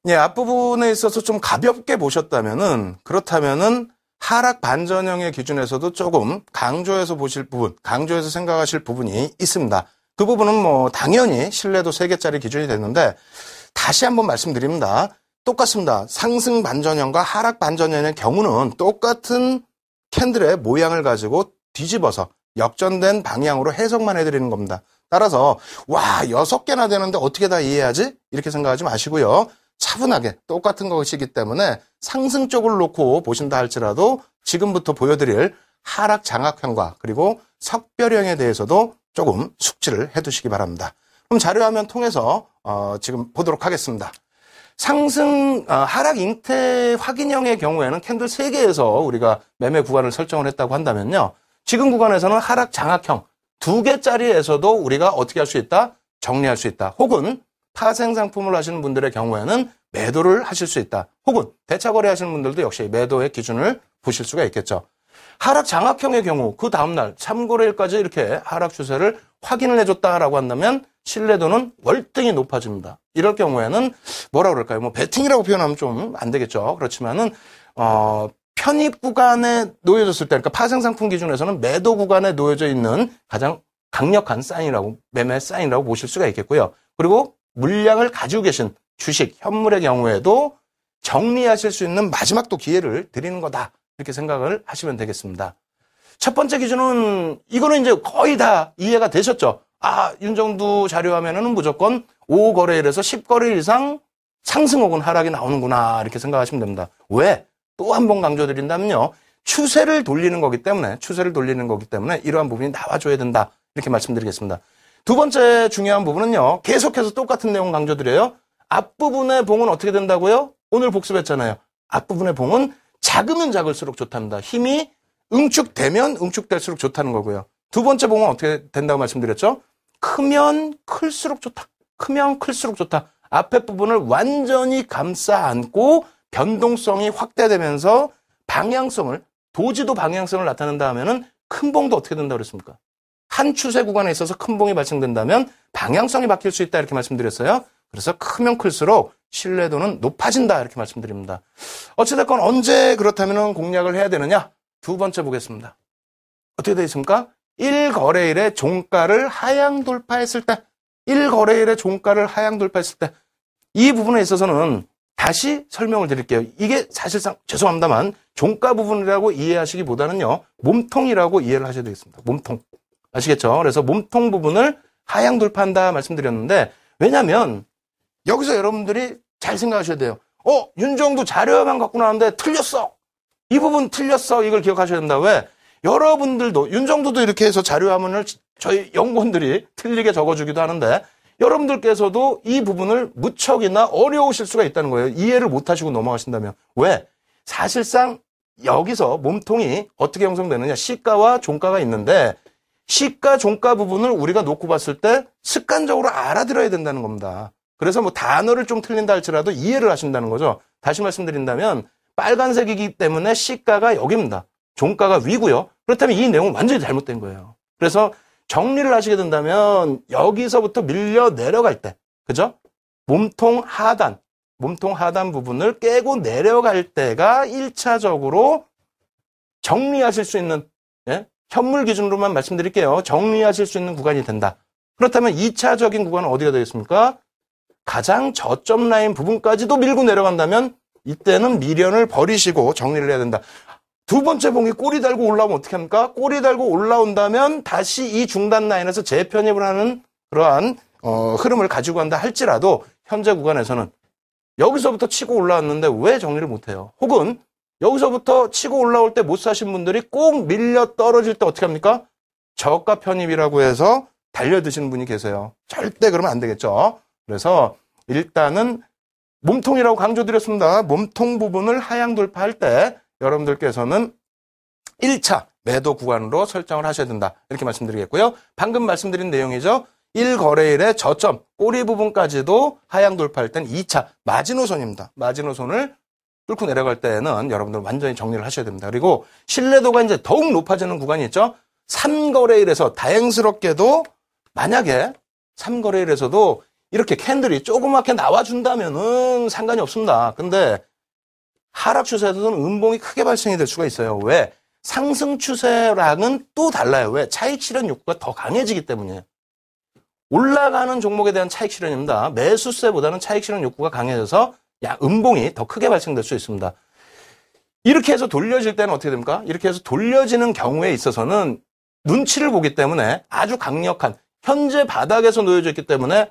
예, 앞부분에 있어서 좀 가볍게 보셨다면은, 그렇다면은 하락 반전형의 기준에서도 조금 강조해서 보실 부분, 강조해서 생각하실 부분이 있습니다. 그 부분은 뭐 당연히 신뢰도 3개짜리 기준이 됐는데, 다시 한번 말씀드립니다. 똑같습니다. 상승 반전형과 하락 반전형의 경우는 똑같은 캔들의 모양을 가지고 뒤집어서 역전된 방향으로 해석만 해드리는 겁니다. 따라서 와 6개나 되는데 어떻게 다 이해하지? 이렇게 생각하지 마시고요. 차분하게 똑같은 것이기 때문에 상승 쪽을 놓고 보신다 할지라도 지금부터 보여드릴 하락 장악형과 그리고 석별형에 대해서도 조금 숙지를 해두시기 바랍니다. 그럼 자료화면 통해서 지금 보도록 하겠습니다. 상승 하락 잉태 확인형의 경우에는 캔들 3개에서 우리가 매매 구간을 설정을 했다고 한다면요. 지금 구간에서는 하락 장악형 2개짜리에서도 우리가 어떻게 할 수 있다? 정리할 수 있다. 혹은 파생 상품을 하시는 분들의 경우에는 매도를 하실 수 있다. 혹은 대차 거래하시는 분들도 역시 매도의 기준을 보실 수가 있겠죠. 하락 장악형의 경우 그 다음날 참고래일까지 이렇게 하락 추세를 확인을 해줬다라고 한다면 신뢰도는 월등히 높아집니다. 이럴 경우에는 뭐라 그럴까요? 뭐 베팅이라고 표현하면 좀 안 되겠죠. 그렇지만은 편입 구간에 놓여졌을 때, 그러니까 파생 상품 기준에서는 매도 구간에 놓여져 있는 가장 강력한 사인이라고, 매매 사인이라고 보실 수가 있겠고요. 그리고 물량을 가지고 계신 주식, 현물의 경우에도 정리하실 수 있는 마지막 또 기회를 드리는 거다. 이렇게 생각을 하시면 되겠습니다. 첫 번째 기준은 이거는 이제 거의 다 이해가 되셨죠? 윤정두 자료화면에는 무조건 5거래일에서 10거래일 이상 상승 혹은 하락이 나오는구나. 이렇게 생각하시면 됩니다. 왜? 또 한 번 강조드린다면요. 추세를 돌리는 거기 때문에 이러한 부분이 나와줘야 된다. 이렇게 말씀드리겠습니다. 두 번째 중요한 부분은요. 계속해서 똑같은 내용 강조드려요. 앞부분의 봉은 어떻게 된다고요? 오늘 복습했잖아요. 앞부분의 봉은 작으면 작을수록 좋답니다. 힘이 응축되면 응축될수록 좋다는 거고요. 두 번째 봉은 어떻게 된다고 말씀드렸죠? 크면 클수록 좋다. 크면 클수록 좋다. 앞에 부분을 완전히 감싸 안고 변동성이 확대되면서 도지도 방향성을 나타낸다 하면은 큰 봉도 어떻게 된다고 그랬습니까? 한 추세 구간에 있어서 큰 봉이 발생된다면 방향성이 바뀔 수 있다 이렇게 말씀드렸어요. 그래서 크면 클수록 신뢰도는 높아진다 이렇게 말씀드립니다. 어찌됐건 언제 그렇다면 공략을 해야 되느냐? 두 번째 보겠습니다. 어떻게 되어 있습니까? 1거래일에 종가를 하향 돌파했을 때, 1거래일에 종가를 하향 돌파했을 때, 이 부분에 있어서는 다시 설명을 드릴게요. 이게 사실상 죄송합니다만 종가 부분이라고 이해하시기보다는요. 몸통이라고 이해를 하셔야 되겠습니다. 몸통. 아시겠죠? 그래서 몸통 부분을 하향 돌파한다 말씀드렸는데 왜냐하면 여기서 여러분들이 잘 생각하셔야 돼요. 윤정두 자료만 갖고 나왔는데 틀렸어. 이 부분 틀렸어. 이걸 기억하셔야 된다. 왜? 여러분들도 윤정두도 이렇게 해서 자료화면을 저희 연구원들이 틀리게 적어주기도 하는데 여러분들께서도 이 부분을 무척이나 어려우실 수가 있다는 거예요. 이해를 못하시고 넘어가신다면. 왜? 사실상 여기서 몸통이 어떻게 형성되느냐. 시가와 종가가 있는데 시가, 종가 부분을 우리가 놓고 봤을 때 습관적으로 알아들어야 된다는 겁니다. 그래서 뭐 단어를 좀 틀린다 할지라도 이해를 하신다는 거죠. 다시 말씀드린다면 빨간색이기 때문에 시가가 여기입니다. 종가가 위고요. 그렇다면 이 내용은 완전히 잘못된 거예요. 그래서 정리를 하시게 된다면 여기서부터 밀려 내려갈 때, 그죠? 몸통 하단 부분을 깨고 내려갈 때가 1차적으로 정리하실 수 있는, 현물 기준으로만 말씀드릴게요. 정리하실 수 있는 구간이 된다. 그렇다면 2차적인 구간은 어디가 되겠습니까? 가장 저점 라인 부분까지도 밀고 내려간다면 이때는 미련을 버리시고 정리를 해야 된다. 두 번째 봉이 꼬리 달고 올라오면 어떻게 합니까? 꼬리 달고 올라온다면 다시 이 중단 라인에서 재편입을 하는 그러한 흐름을 가지고 간다 할지라도 현재 구간에서는 여기서부터 치고 올라왔는데 왜 정리를 못해요? 혹은 여기서부터 치고 올라올 때 못 사신 분들이 꼭 밀려 떨어질 때 어떻게 합니까? 저가 편입이라고 해서 달려드시는 분이 계세요. 절대 그러면 안 되겠죠. 그래서 일단은 몸통이라고 강조드렸습니다. 몸통 부분을 하향 돌파할 때 여러분들께서는 1차 매도 구간으로 설정을 하셔야 된다. 이렇게 말씀드리겠고요. 방금 말씀드린 내용이죠. 1거래일의 저점, 꼬리 부분까지도 하향 돌파할 땐 2차 마지노선입니다. 마지노선을 뚫고 내려갈 때는 여러분들 완전히 정리를 하셔야 됩니다. 그리고 신뢰도가 이제 더욱 높아지는 구간이 있죠. 3거래일에서 다행스럽게도 만약에 3거래일에서도 이렇게 캔들이 조그맣게 나와준다면은 상관이 없습니다. 근데 하락 추세에서는 음봉이 크게 발생이 될 수가 있어요. 왜? 상승 추세랑은 또 달라요. 왜? 차익 실현 욕구가 더 강해지기 때문이에요. 올라가는 종목에 대한 차익 실현입니다. 매수세보다는 차익 실현 욕구가 강해져서 음봉이 더 크게 발생될 수 있습니다. 이렇게 해서 돌려질 때는 어떻게 됩니까? 이렇게 해서 돌려지는 경우에 있어서는 눈치를 보기 때문에 아주 강력한 현재 바닥에서 놓여져 있기 때문에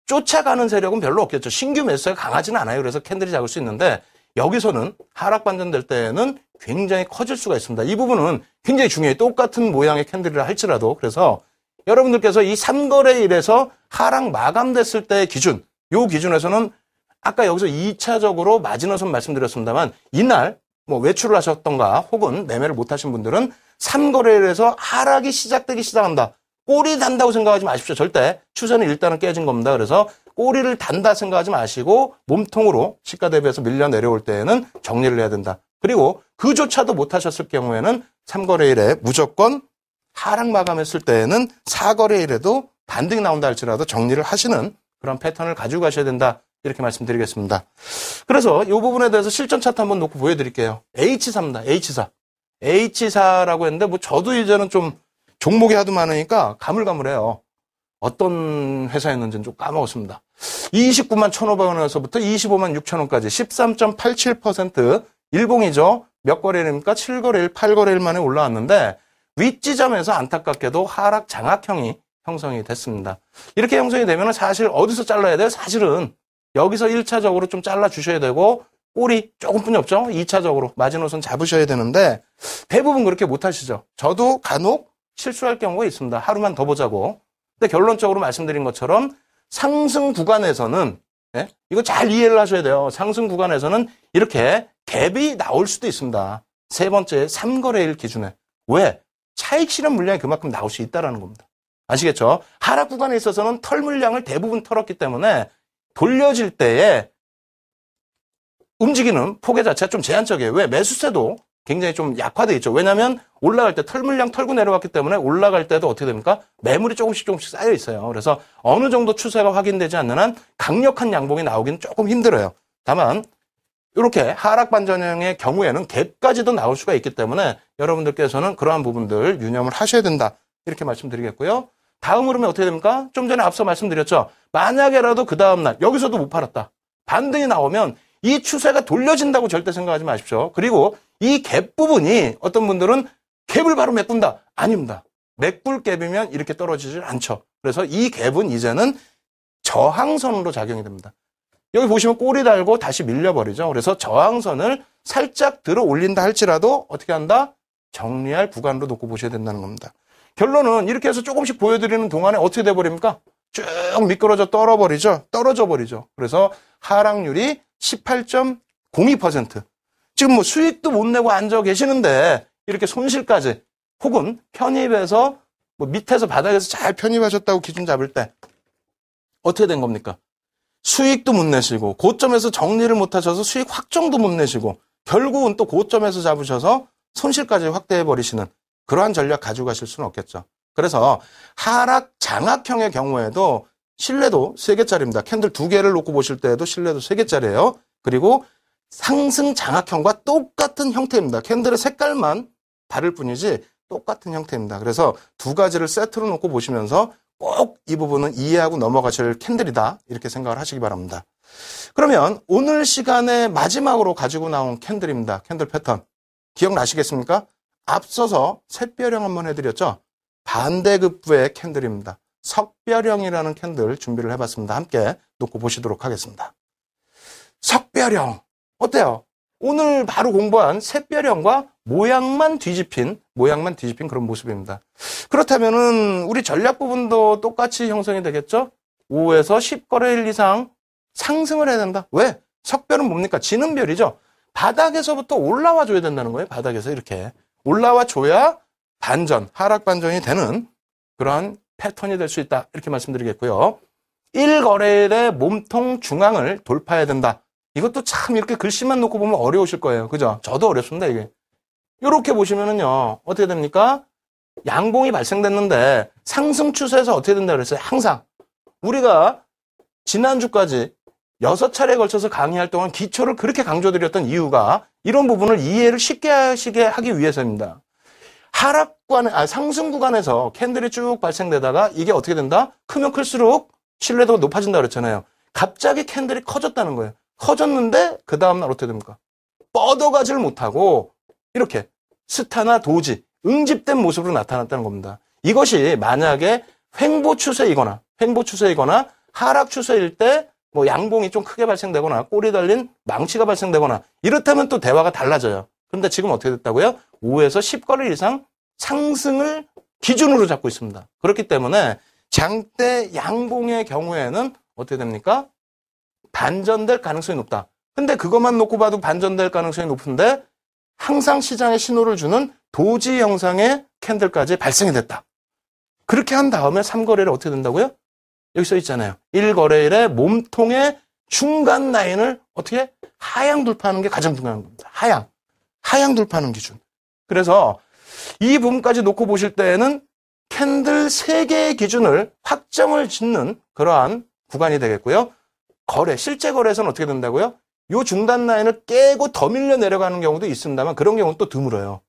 쫓아가는 세력은 별로 없겠죠. 신규 매수세가 강하지는 않아요. 그래서 캔들이 작을 수 있는데 여기서는 하락 반전될 때는 굉장히 커질 수가 있습니다. 이 부분은 굉장히 중요해요. 똑같은 모양의 캔들이라 할지라도. 그래서 여러분들께서 이 3거래일에서 하락 마감됐을 때의 기준, 요 기준에서는 아까 여기서 2차적으로 마지노선 말씀드렸습니다만 이날 뭐 외출을 하셨던가 혹은 매매를 못하신 분들은 3거래일에서 하락이 시작되기 시작한다. 꼬리 단다고 생각하지 마십시오. 절대 추세는 일단은 깨진 겁니다. 그래서 꼬리를 단다 생각하지 마시고 몸통으로 시가 대비해서 밀려 내려올 때에는 정리를 해야 된다. 그리고 그조차도 못하셨을 경우에는 3거래일에 무조건 하락 마감했을 때에는 4거래일에도 반등이 나온다 할지라도 정리를 하시는 그런 패턴을 가지고 가셔야 된다. 이렇게 말씀드리겠습니다. 그래서 이 부분에 대해서 실전 차트 한번 놓고 보여드릴게요. H4입니다. H4. H4라고 했는데 뭐 저도 이제는 좀 종목이 하도 많으니까 가물가물해요. 어떤 회사였는지는 좀 까먹었습니다. 29만 1,500원에서부터 25만 6천원까지 13.87% 일봉이죠. 몇 거래일입니까? 7거래일, 8거래일 만에 올라왔는데 윗지점에서 안타깝게도 하락 장악형이 형성이 됐습니다. 이렇게 형성이 되면 사실 어디서 잘라야 돼요? 사실은 여기서 1차적으로 좀 잘라주셔야 되고 꼬리 조금뿐이 없죠. 2차적으로 마지노선 잡으셔야 되는데 대부분 그렇게 못하시죠. 저도 간혹 실수할 경우가 있습니다. 하루만 더 보자고. 근데 결론적으로 말씀드린 것처럼 상승 구간에서는 이거 잘 이해를 하셔야 돼요. 상승 구간에서는 이렇게 갭이 나올 수도 있습니다. 세 번째 3거래일 기준에. 왜? 차익 실현 물량이 그만큼 나올 수 있다는 겁니다. 아시겠죠? 하락 구간에 있어서는 털 물량을 대부분 털었기 때문에 돌려질 때에 움직이는 폭의 자체가 좀 제한적이에요. 왜? 매수세도 굉장히 좀 약화되어 있죠. 왜냐하면 올라갈 때 털 물량 털고 내려갔기 때문에 올라갈 때도 어떻게 됩니까? 매물이 조금씩 쌓여 있어요. 그래서 어느 정도 추세가 확인되지 않는 한 강력한 양봉이 나오기는 조금 힘들어요. 다만 이렇게 하락 반전형의 경우에는 갭까지도 나올 수가 있기 때문에 여러분들께서는 그러한 부분들 유념을 하셔야 된다. 이렇게 말씀드리겠고요. 다음 흐름이 어떻게 됩니까? 좀 전에 앞서 말씀드렸죠. 만약에라도 그 다음날 여기서도 못 팔았다. 반등이 나오면 이 추세가 돌려진다고 절대 생각하지 마십시오. 그리고 이 갭 부분이 어떤 분들은 갭을 바로 메꾼다. 아닙니다. 메꿀 갭이면 이렇게 떨어지질 않죠. 그래서 이 갭은 이제는 저항선으로 작용이 됩니다. 여기 보시면 꼬리 달고 다시 밀려버리죠. 그래서 저항선을 살짝 들어 올린다 할지라도 어떻게 한다? 정리할 구간으로 놓고 보셔야 된다는 겁니다. 결론은 이렇게 해서 조금씩 보여드리는 동안에 어떻게 돼버립니까? 쭉 미끄러져 떨어져 버리죠. 그래서 하락률이 18.02%. 지금 뭐 수익도 못 내고 앉아 계시는데 이렇게 손실까지 혹은 편입해서 뭐 밑에서 바닥에서 잘 편입하셨다고 기준 잡을 때 어떻게 된 겁니까? 수익도 못 내시고 고점에서 정리를 못 하셔서 수익 확정도 못 내시고 결국은 또 고점에서 잡으셔서 손실까지 확대해 버리시는 그러한 전략 가지고 가실 수는 없겠죠. 그래서 하락 장악형의 경우에도 신뢰도 3개짜리입니다. 캔들 2개를 놓고 보실 때에도 신뢰도 3개짜리예요. 그리고 상승 장악형과 똑같은 형태입니다. 캔들의 색깔만 다를 뿐이지 똑같은 형태입니다. 그래서 두 가지를 세트로 놓고 보시면서 꼭 이 부분은 이해하고 넘어가실 캔들이다. 이렇게 생각을 하시기 바랍니다. 그러면 오늘 시간에 마지막으로 가지고 나온 캔들입니다. 캔들 패턴. 기억나시겠습니까? 앞서서 샛별형 한번 해드렸죠? 반대급부의 캔들입니다. 석별형이라는 캔들 준비를 해봤습니다. 함께 놓고 보시도록 하겠습니다. 석별형. 어때요? 오늘 바로 공부한 샛별형과 모양만 뒤집힌 그런 모습입니다. 그렇다면은 우리 전략 부분도 똑같이 형성이 되겠죠? 5에서 10거래일 이상 상승을 해야 된다. 왜? 석별은 뭡니까? 지는 별이죠. 바닥에서부터 올라와 줘야 된다는 거예요. 바닥에서 이렇게 올라와 줘야 반전, 하락 반전이 되는 그러한 패턴이 될 수 있다. 이렇게 말씀드리겠고요. 1거래일의 몸통 중앙을 돌파해야 된다. 이것도 참 이렇게 글씨만 놓고 보면 어려우실 거예요. 그죠? 저도 어렵습니다, 이게. 이렇게 보시면은요, 어떻게 됩니까? 양봉이 발생됐는데 상승 추세에서 어떻게 된다 그랬어요? 항상. 우리가 지난주까지 6차례에 걸쳐서 강의할 동안 기초를 그렇게 강조드렸던 이유가 이런 부분을 이해를 쉽게 하기 위해서입니다. 상승 구간에서 캔들이 쭉 발생되다가 이게 어떻게 된다? 크면 클수록 신뢰도가 높아진다 그랬잖아요. 갑자기 캔들이 커졌다는 거예요. 커졌는데 그 다음날 어떻게 됩니까? 뻗어가지를 못하고 이렇게 스타나 도지, 응집된 모습으로 나타났다는 겁니다. 이것이 만약에 횡보 추세이거나 하락 추세일 때 뭐 양봉이 좀 크게 발생되거나 꼬리 달린 망치가 발생되거나 이렇다면 또 대화가 달라져요. 그런데 지금 어떻게 됐다고요? 5에서 10거래 이상 상승을 기준으로 잡고 있습니다. 그렇기 때문에 장대 양봉의 경우에는 어떻게 됩니까? 반전될 가능성이 높다. 근데 그것만 놓고 봐도 반전될 가능성이 높은데 항상 시장에 신호를 주는 도지 형상의 캔들까지 발생이 됐다. 그렇게 한 다음에 3거래일 어떻게 된다고요? 여기 써 있잖아요. 1거래일의 몸통의 중간 라인을 어떻게 하향 돌파하는 게 가장 중요한 겁니다. 하향 돌파하는 기준. 그래서 이 부분까지 놓고 보실 때에는 캔들 3개의 기준을 확정을 짓는 그러한 구간이 되겠고요. 실제 거래에서는 어떻게 된다고요? 이 중단 라인을 깨고 더 밀려 내려가는 경우도 있습니다만 그런 경우는 또 드물어요.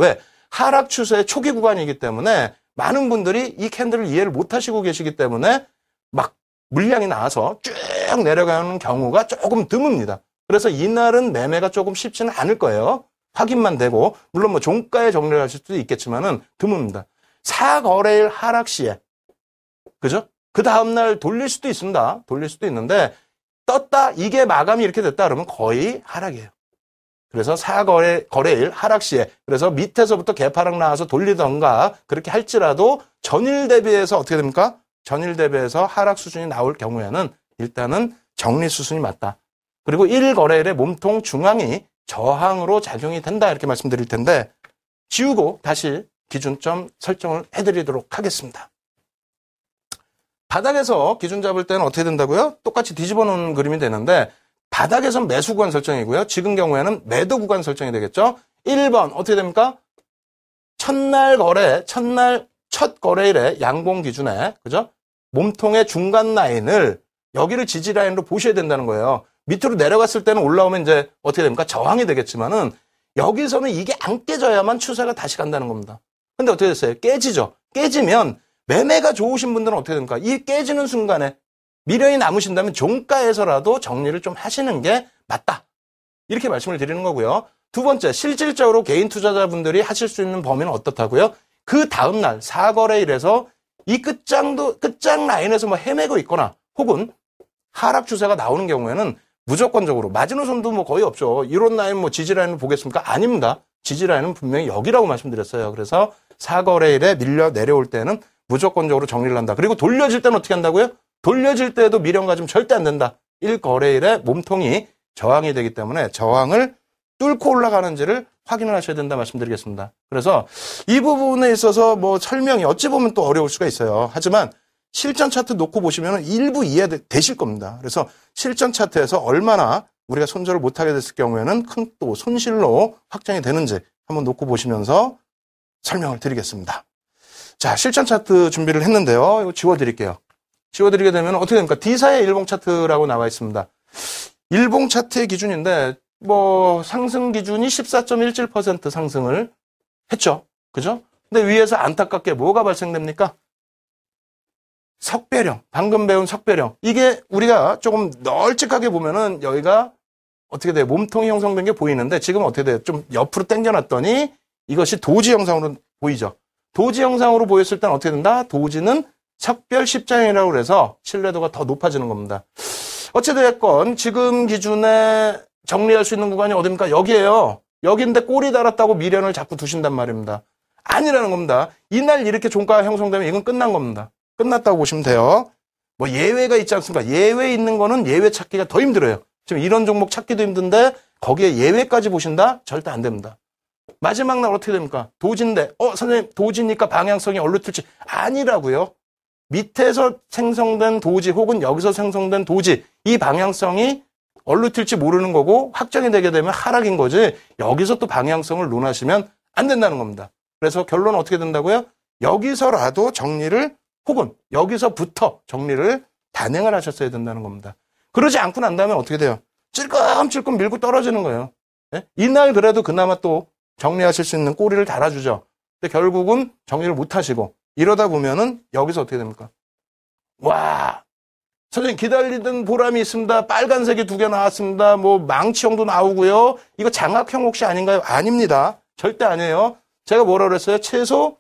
왜? 하락 추세의 초기 구간이기 때문에 많은 분들이 이 캔들을 이해를 못 하시고 계시기 때문에 막 물량이 나와서 쭉 내려가는 경우가 조금 드뭅니다. 그래서 이날은 매매가 조금 쉽지는 않을 거예요. 확인만 되고 물론 뭐 종가에 정리를 하실 수도 있겠지만은 드뭅니다. 4거래일 하락 시에 그죠? 그 다음날 돌릴 수도 있습니다. 돌릴 수도 있는데 떴다 이게 마감이 이렇게 됐다 그러면 거의 하락이에요. 그래서 4거래일 하락 시에 그래서 밑에서부터 개파락 나와서 돌리던가 그렇게 할지라도 전일 대비해서 어떻게 됩니까? 전일 대비해서 하락 수준이 나올 경우에는 일단은 정리 수순이 맞다. 그리고 1거래일의 몸통 중앙이 저항으로 작용이 된다 이렇게 말씀드릴 텐데 지우고 다시 기준점 설정을 해드리도록 하겠습니다. 바닥에서 기준 잡을 때는 어떻게 된다고요? 똑같이 뒤집어 놓은 그림이 되는데 바닥에선 매수 구간 설정이고요. 지금 경우에는 매도 구간 설정이 되겠죠. 1번 어떻게 됩니까? 첫 거래일의 양봉 기준에 그죠? 몸통의 중간 라인을 여기를 지지 라인으로 보셔야 된다는 거예요. 밑으로 내려갔을 때는 올라오면 이제 어떻게 됩니까? 저항이 되겠지만은 여기서는 이게 안 깨져야만 추세가 다시 간다는 겁니다. 근데 어떻게 됐어요? 깨지죠. 깨지면 매매가 좋으신 분들은 어떻게 됩니까? 이 깨지는 순간에 미련이 남으신다면 종가에서라도 정리를 좀 하시는 게 맞다. 이렇게 말씀을 드리는 거고요. 두 번째, 실질적으로 개인 투자자분들이 하실 수 있는 범위는 어떻다고요? 그 다음날 4거래일에서 이 끝장 라인에서 뭐 헤매고 있거나 혹은 하락 추세가 나오는 경우에는 무조건적으로 마지노선도 뭐 거의 없죠. 이런 라인 뭐 지지 라인을 보겠습니까? 아닙니다. 지지 라인은 분명히 여기라고 말씀드렸어요. 그래서 4거래일에 밀려 내려올 때는 무조건적으로 정리를 한다. 그리고 돌려질 때는 어떻게 한다고요? 돌려질 때도 미련 가지면 절대 안 된다. 1거래일에 몸통이 저항이 되기 때문에 저항을 뚫고 올라가는지를 확인을 하셔야 된다 말씀드리겠습니다. 그래서 이 부분에 있어서 뭐 설명이 어찌 보면 또 어려울 수가 있어요. 하지만 실전 차트 놓고 보시면 일부 이해되실 겁니다. 그래서 실전 차트에서 얼마나 우리가 손절을 못하게 됐을 경우에는 큰 또 손실로 확정이 되는지 한번 놓고 보시면서 설명을 드리겠습니다. 자, 실전 차트 준비를 했는데요. 이거 지워드릴게요. 지워드리게 되면 어떻게 됩니까? D사의 일봉 차트라고 나와 있습니다. 일봉 차트의 기준인데 뭐 상승 기준이 14.17% 상승을 했죠. 그죠? 근데 위에서 안타깝게 뭐가 발생됩니까? 석배령, 방금 배운 석배령. 이게 우리가 조금 널찍하게 보면은 여기가 어떻게 돼요? 몸통이 형성된 게 보이는데 지금 어떻게 돼요? 좀 옆으로 당겨놨더니 이것이 도지 형상으로 보이죠. 도지 형상으로 보였을 때는 어떻게 된다? 도지는 석별 십자형이라고 해서 신뢰도가 더 높아지는 겁니다. 어찌됐건 지금 기준에 정리할 수 있는 구간이 어딥니까? 여기에요. 여기인데 꼬리 달았다고 미련을 자꾸 두신단 말입니다. 아니라는 겁니다. 이날 이렇게 종가가 형성되면 이건 끝난 겁니다. 끝났다고 보시면 돼요. 뭐 예외가 있지 않습니까? 예외 있는 거는 예외 찾기가 더 힘들어요. 지금 이런 종목 찾기도 힘든데 거기에 예외까지 보신다? 절대 안 됩니다. 마지막 날 어떻게 됩니까? 도지인데 선생님 도지니까 방향성이 얼루틀지 아니라고요. 밑에서 생성된 도지 혹은 여기서 생성된 도지 이 방향성이 얼루틀지 모르는 거고 확정이 되게 되면 하락인 거지 여기서 또 방향성을 논하시면 안 된다는 겁니다. 그래서 결론은 어떻게 된다고요? 여기서라도 정리를 혹은 여기서부터 정리를 단행을 하셨어야 된다는 겁니다. 그러지 않고 난 다음에 어떻게 돼요? 찔끔찔끔 밀고 떨어지는 거예요. 예? 이날 그래도 그나마 또 정리하실 수 있는 꼬리를 달아주죠. 근데 결국은 정리를 못 하시고 이러다 보면은 여기서 어떻게 됩니까? 와, 선생님 기다리던 보람이 있습니다. 빨간색이 2개 나왔습니다. 뭐 망치형도 나오고요. 이거 장학형 혹시 아닌가요? 아닙니다. 절대 아니에요. 제가 뭐라 그랬어요? 최소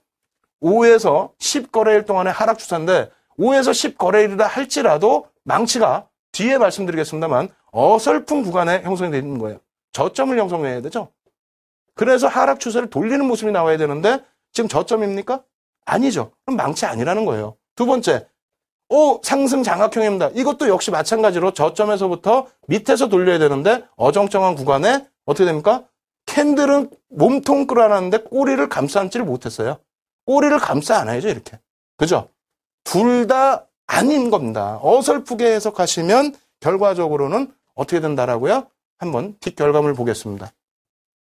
5에서 10 거래일 동안의 하락 추세인데 5에서 10 거래일이라 할지라도 망치가 뒤에 말씀드리겠습니다만 어설픈 구간에 형성이 되어 있는 거예요. 저점을 형성해야 되죠. 그래서 하락 추세를 돌리는 모습이 나와야 되는데 지금 저점입니까? 아니죠. 그럼 망치 아니라는 거예요. 두 번째, 상승 장악형입니다. 이것도 역시 마찬가지로 저점에서부터 밑에서 돌려야 되는데 어정쩡한 구간에 어떻게 됩니까? 캔들은 몸통 끌어안았는데 꼬리를 감싸 안지를 못했어요. 꼬리를 감싸 안아야죠, 이렇게. 그죠? 둘 다 아닌 겁니다. 어설프게 해석하시면 결과적으로는 어떻게 된다라고요? 한번 뒷결과물 보겠습니다.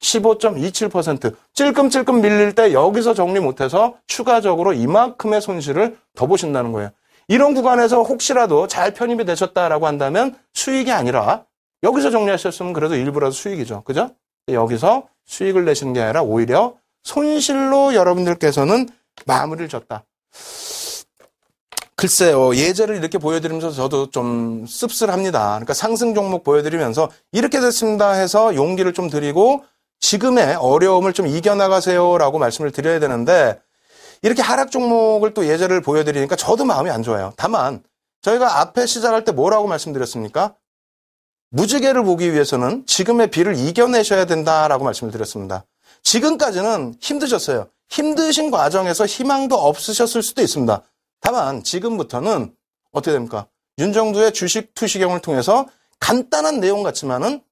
15.27% 찔끔찔끔 밀릴 때 여기서 정리 못해서 추가적으로 이만큼의 손실을 더 보신다는 거예요. 이런 구간에서 혹시라도 잘 편입이 되셨다라고 한다면 수익이 아니라 여기서 정리하셨으면 그래도 일부라도 수익이죠. 그죠? 여기서 수익을 내시는 게 아니라 오히려 손실로 여러분들께서는 마무리를 졌다. 글쎄요, 예제를 이렇게 보여드리면서 저도 좀 씁쓸합니다. 그러니까 상승 종목 보여드리면서 이렇게 됐습니다 해서 용기를 좀 드리고 지금의 어려움을 좀 이겨나가세요라고 말씀을 드려야 되는데 이렇게 하락 종목을 또 예제를 보여드리니까 저도 마음이 안 좋아요. 다만 저희가 앞에 시작할 때 뭐라고 말씀드렸습니까? 무지개를 보기 위해서는 지금의 비를 이겨내셔야 된다라고 말씀을 드렸습니다. 지금까지는 힘드셨어요. 힘드신 과정에서 희망도 없으셨을 수도 있습니다. 다만 지금부터는 어떻게 됩니까? 윤정두의 주식 투시경을 통해서 간단한 내용 같지만은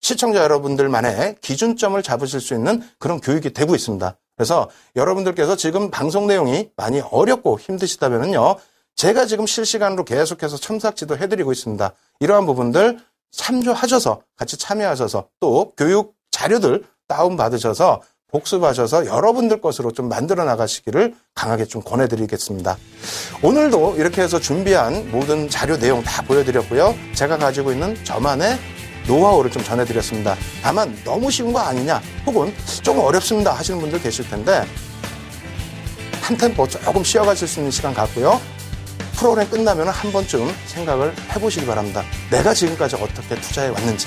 시청자 여러분들만의 기준점을 잡으실 수 있는 그런 교육이 되고 있습니다. 그래서 여러분들께서 지금 방송 내용이 많이 어렵고 힘드시다면요, 제가 지금 실시간으로 계속해서 첨삭지도 해드리고 있습니다. 이러한 부분들 참조하셔서 같이 참여하셔서 또 교육 자료들 다운받으셔서 복습하셔서 여러분들 것으로 좀 만들어 나가시기를 강하게 좀 권해드리겠습니다. 오늘도 이렇게 해서 준비한 모든 자료 내용 다 보여드렸고요. 제가 가지고 있는 저만의 노하우를 좀 전해드렸습니다. 다만 너무 쉬운 거 아니냐 혹은 조금 어렵습니다 하시는 분들 계실 텐데 한 템포 조금 쉬어가실 수 있는 시간 갖고요. 프로그램 끝나면 한 번쯤 생각을 해보시기 바랍니다. 내가 지금까지 어떻게 투자해 왔는지,